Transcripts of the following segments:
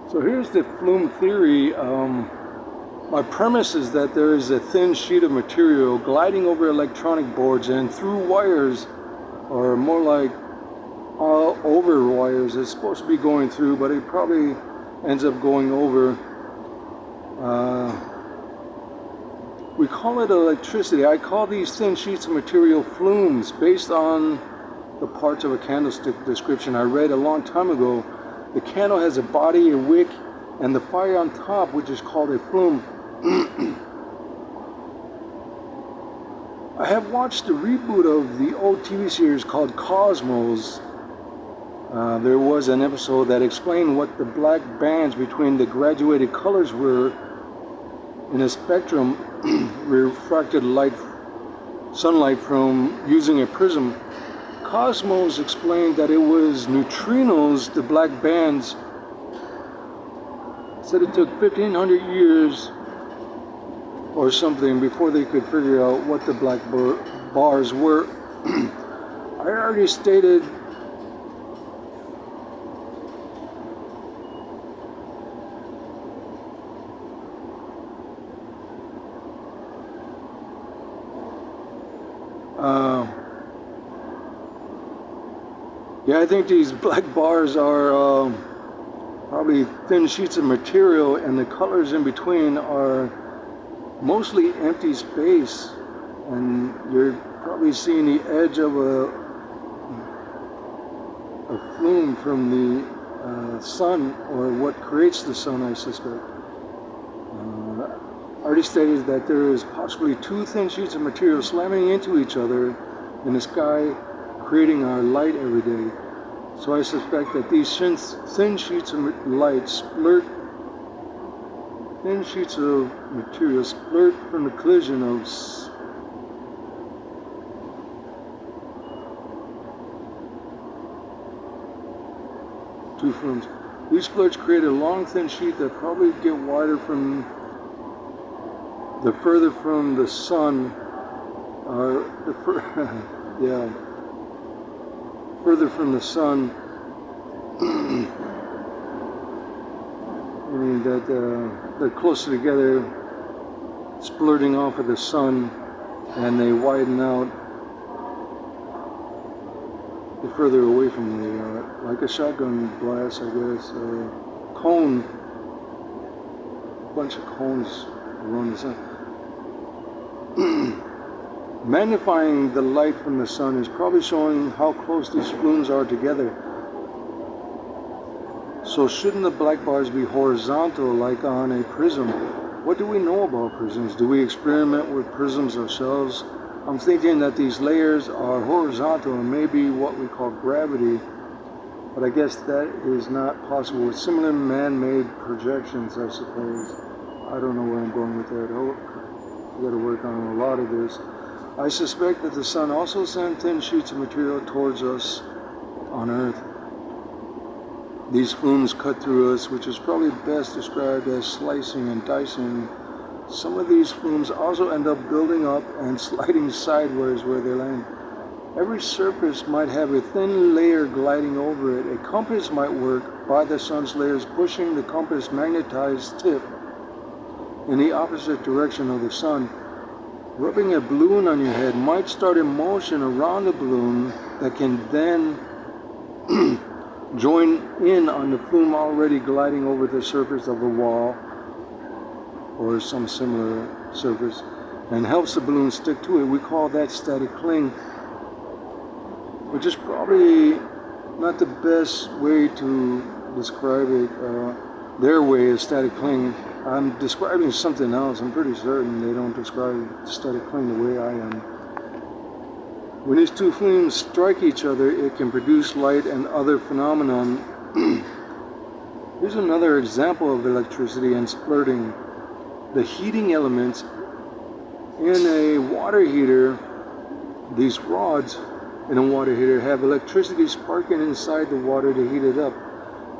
So here's the Flume Theory. My premise is that there is a thin sheet of material gliding over electronic boards and through wires, or more like over wires. It's supposed to be going through, but it probably ends up going over. We call it electricity. I call these thin sheets of material flumes based on the parts of a candlestick description I read a long time ago. The candle has a body, a wick, and the fire on top, which is called a flume. I have watched the reboot of the old TV series called Cosmos. There was an episode that explained what the black bands between the graduated colors were in a spectrum refracted sunlight from using a prism. Cosmos explained that it was neutrinos, the black bands. Said it took 1,500 years or something before they could figure out what the black bars were. I already stated yeah, I think these black bars are probably thin sheets of material, and the colors in between are mostly empty space, and you're probably seeing the edge of a flume from the sun, or what creates the sun, I suspect. I already stated that there is possibly two thin sheets of material slamming into each other in the sky, creating our light every day. So I suspect that these thin sheets of light splurt, thin sheets of material splurt from the collision of two flumes. These splurts create a long thin sheet that probably get wider from the further from the sun, or yeah, further from the sun, meaning that they're closer together, splurting off of the sun, and they widen out the further away from the, like a shotgun blast, I guess, cone, a bunch of cones around the sun. Magnifying the light from the sun is probably showing how close these flumes are together. So shouldn't the black bars be horizontal like on a prism? What do we know about prisms? Do we experiment with prisms ourselves? I'm thinking that these layers are horizontal and maybe what we call gravity, but I guess that is not possible with similar man-made projections, I suppose. I don't know where I'm going with that. I've got to work on a lot of this. I suspect that the sun also sent thin sheets of material towards us on Earth. These flumes cut through us, which is probably best described as slicing and dicing. Some of these flumes also end up building up and sliding sideways where they land. Every surface might have a thin layer gliding over it. A compass might work by the sun's layers pushing the compass magnetized tip in the opposite direction of the sun. Rubbing a balloon on your head might start a motion around the balloon that can then join in on the flume already gliding over the surface of a wall or some similar surface, and helps the balloon stick to it. We call that static cling, which is probably not the best way to describe it. Their way is static cling. I'm describing something else. I'm pretty certain they don't describe static cling the way I am. When these two flumes strike each other, it can produce light and other phenomenon. Here's another example of electricity and splurting. The heating elements in a water heater, these rods in a water heater have electricity sparking inside the water to heat it up.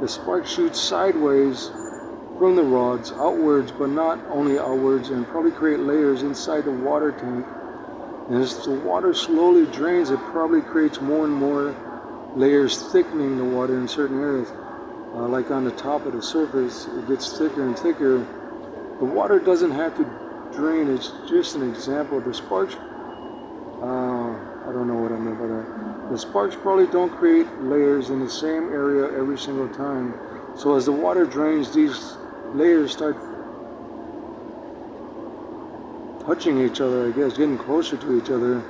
The spark shoots sideways from the rods outwards, but not only outwards, and probably create layers inside the water tank. And as the water slowly drains, it probably creates more and more layers, thickening the water in certain areas. like on the top of the surface, it gets thicker and thicker. The water doesn't have to drain, it's just an example. The sparks, I don't know what I meant by that. The sparks probably don't create layers in the same area every single time. So as the water drains, these layers start touching each other, I guess, getting closer to each other,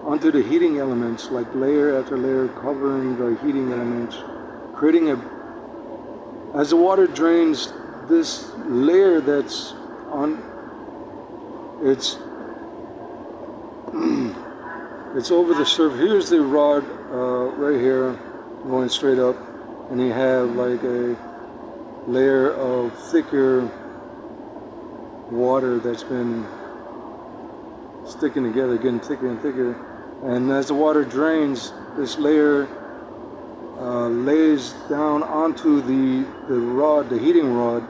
onto the heating elements, like layer after layer covering the heating elements, creating as the water drains, this layer that's on, it's over the surface. Here's the rod right here, going straight up, and you have like a layer of thicker water that's been sticking together, getting thicker and thicker. And as the water drains, this layer lays down onto the rod, the heating rod,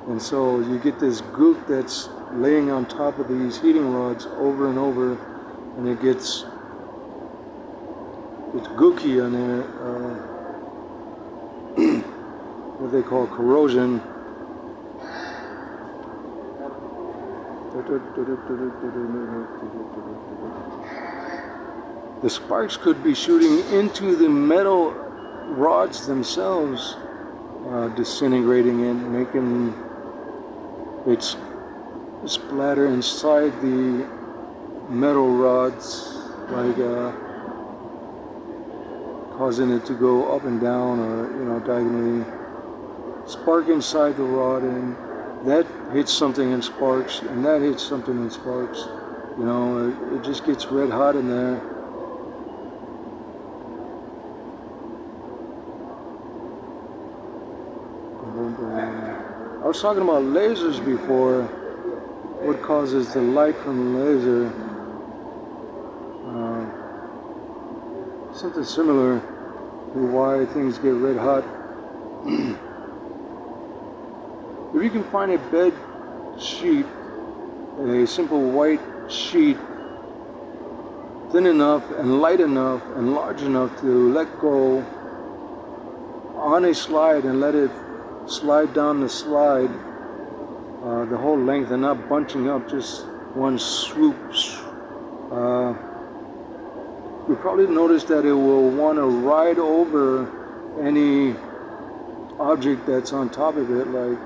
and so you get this gook that's laying on top of these heating rods over and over, and it's gooky on there, what they call corrosion. The sparks could be shooting into the metal rods themselves, disintegrating it, making it splatter inside the metal rods, like causing it to go up and down, or diagonally. Spark inside the rod, and that hits something and sparks, and that hits something and sparks. It just gets red hot in there. I was talking about lasers before. What causes the light from the laser? Something similar to why things get red hot. If you can find a bed sheet, a simple white sheet, thin enough and light enough and large enough to let go on a slide and let it slide down the slide, the whole length, and not bunching up, just one swoop. You probably notice that it will want to ride over any object that's on top of it, like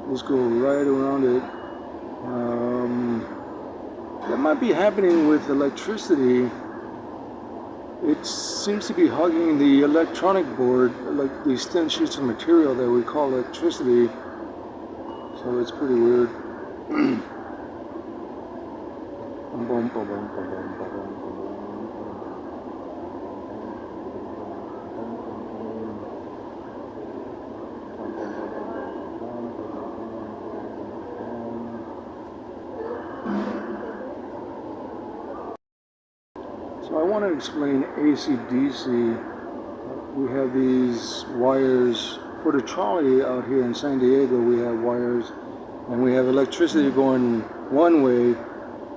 just go right around it. That might be happening with electricity. It seems to be hugging the electronic board, like these thin sheets of material that we call electricity. So it's pretty weird. So I want to explain AC/DC. We have these wires for the trolley out here in San Diego. We have wires, and we have electricity going one way,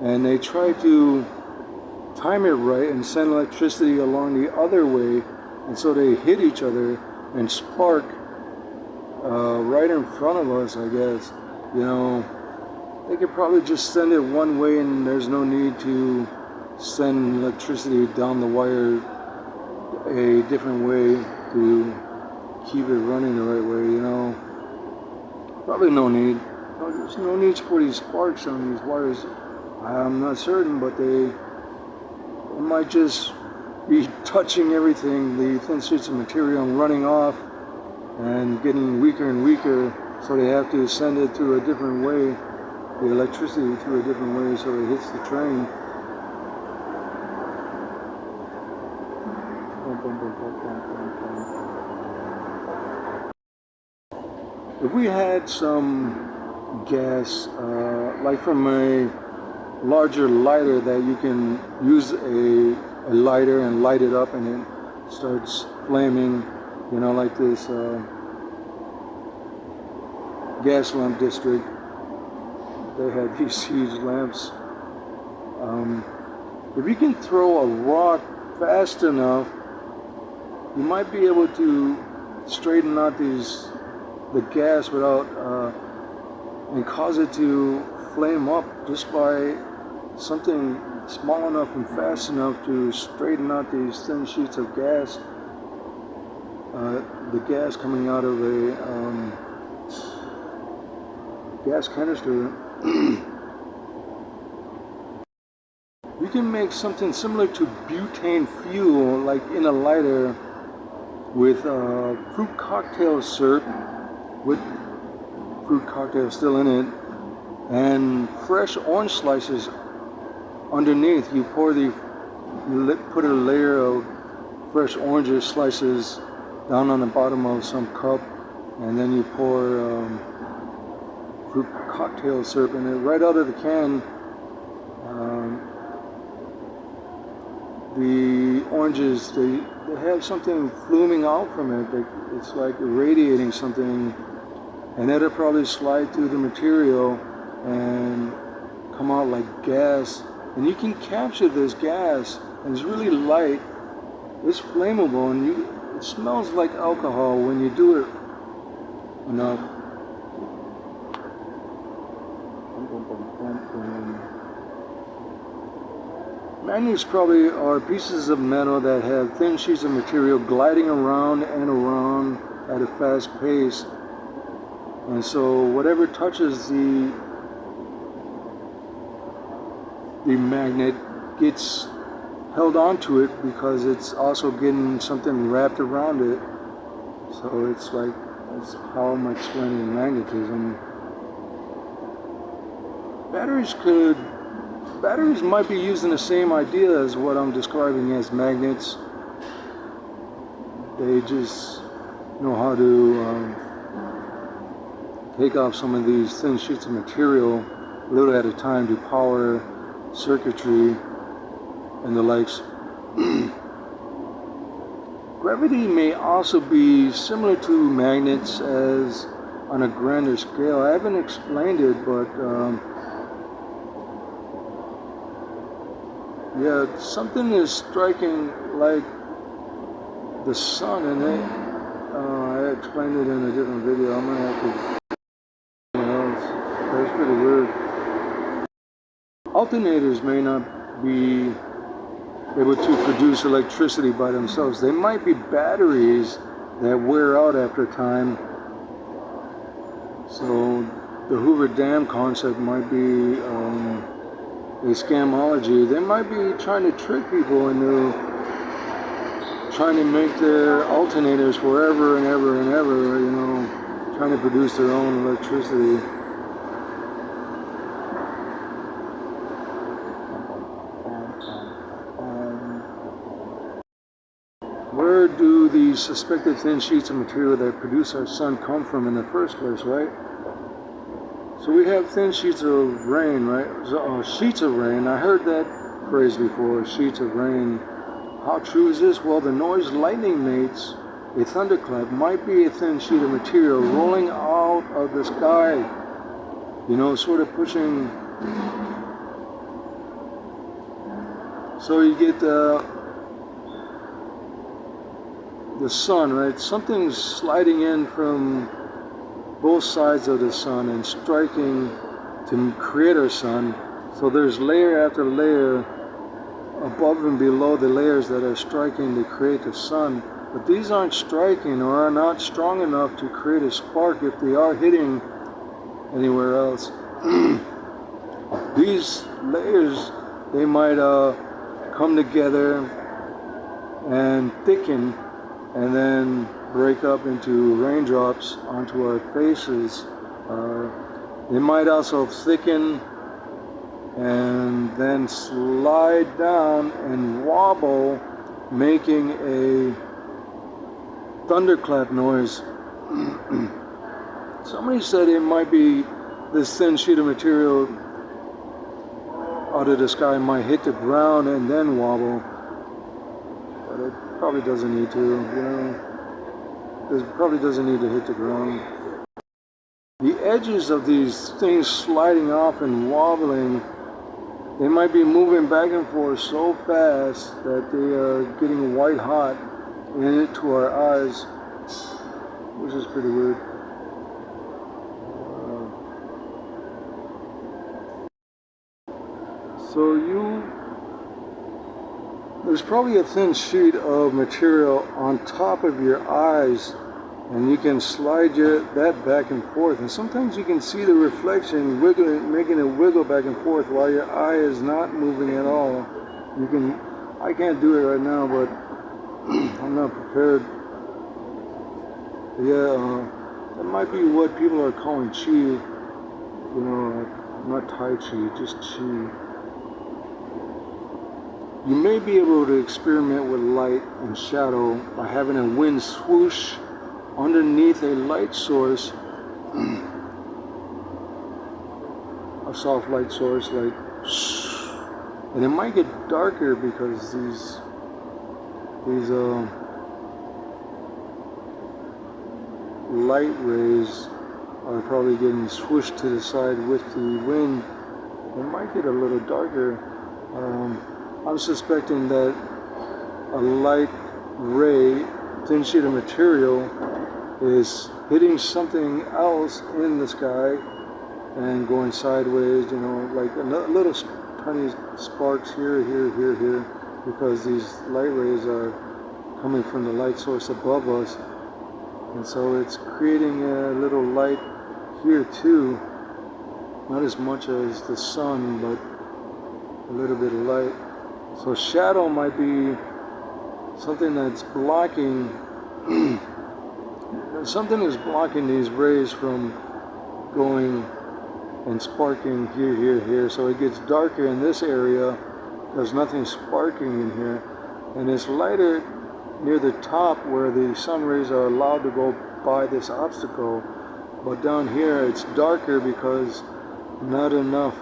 and they try to time it right and send electricity along the other way, and so they hit each other and spark right in front of us, I guess. They could probably just send it one way, and there's no need to send electricity down the wire a different way to keep it running the right way, Probably no need. There's no need for these sparks on these wires. I'm not certain, but they might just be touching everything, the thin sheets of material, and running off and getting weaker and weaker, so they have to send it through a different way, the electricity through a different way, so it hits the train. If we had some gas, like from a larger lighter, that you can use a lighter and light it up and it starts flaming, like this gas lamp district. They had these huge lamps. If you can throw a rock fast enough you might be able to straighten out the gas without and cause it to flame up just by something small enough and fast enough to straighten out these thin sheets of gas. The gas coming out of a gas canister. You can make something similar to butane fuel, like in a lighter, with fruit cocktail syrup, with fruit cocktail still in it, and fresh orange slices underneath. You put a layer of fresh orange slices down on the bottom of some cup, and then you pour fruit cocktail syrup in it right out of the can. The oranges, they have something fluming out from it. It's like irradiating something, and that'll probably slide through the material and come out like gas. And you can capture this gas, and it's really light. It's flammable, and it smells like alcohol when you do it enough. Magnets probably are pieces of metal that have thin sheets of material gliding around and around at a fast pace. And so whatever touches the magnet gets held onto it because it's also getting something wrapped around it. So it's like, that's how I'm explaining magnetism. Batteries might be using the same idea as what I'm describing as magnets. They just know how to take off some of these thin sheets of material a little at a time to power circuitry and the likes. Gravity may also be similar to magnets as on a grander scale. I haven't explained it, but yeah, something is striking like the sun, and I explained it in a different video. I'm gonna have to, that's pretty weird. Alternators may not be able to produce electricity by themselves. They might be batteries that wear out after time. So the Hoover Dam concept might be a scamology. They might be trying to trick people into trying to make their alternators forever and ever and ever, trying to produce their own electricity. Where do these suspected thin sheets of material that produce our sun come from in the first place, right? So we have thin sheets of rain, right? Sheets of rain. I heard that phrase before, sheets of rain. How true is this? Well, the noise lightning makes, a thunderclap, might be a thin sheet of material rolling out of the sky, sort of pushing. So you get the sun, right? Something's sliding in from both sides of the sun and striking to create our sun. So there's layer after layer above and below the layers that are striking to create the sun. But these aren't striking or are not strong enough to create a spark if they are hitting anywhere else. These layers, they might come together and thicken and then break up into raindrops onto our faces. They might also thicken and then slide down and wobble, making a thunderclap noise. Somebody said it might be this thin sheet of material out of the sky might hit the ground and then wobble, but it probably doesn't need to, It probably doesn't need to hit the ground. The edges of these things sliding off and wobbling, they might be moving back and forth so fast that they are getting white hot, into our eyes, which is pretty weird. So there's probably a thin sheet of material on top of your eyes, and you can slide that back and forth, and sometimes you can see the reflection wiggling, making it wiggle back and forth while your eye is not moving at all. I can't do it right now, but I'm not prepared. Yeah, that might be what people are calling chi, you know, not tai chi, just chi. You may be able to experiment with light and shadow by having a wind swoosh underneath a light source, a soft light source, like, and it might get darker because these light rays are probably getting swooshed to the side with the wind. It might get a little darker. I'm suspecting that a light ray, thin sheet of material, is hitting something else in the sky and going sideways, you know, like a little tiny sparks here, because these light rays are coming from the light source above us. And so it's creating a little light here too, not as much as the sun, but a little bit of light. So shadow might be something that's blocking, something is blocking these rays from going and sparking here. So it gets darker in this area. There's nothing sparking in here. And it's lighter near the top where the sun rays are allowed to go by this obstacle. But down here it's darker because not enough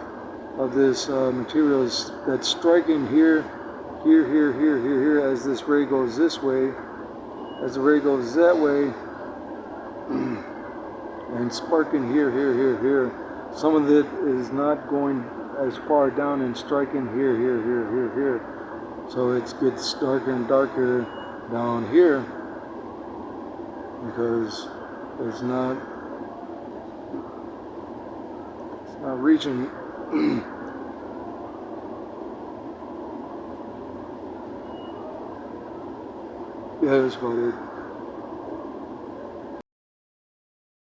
of this material that's striking here, as this ray goes this way, as the ray goes that way, and sparking here. Some of it is not going as far down and striking here. So it gets darker and darker down here because it's not reaching. Yeah, that's about it.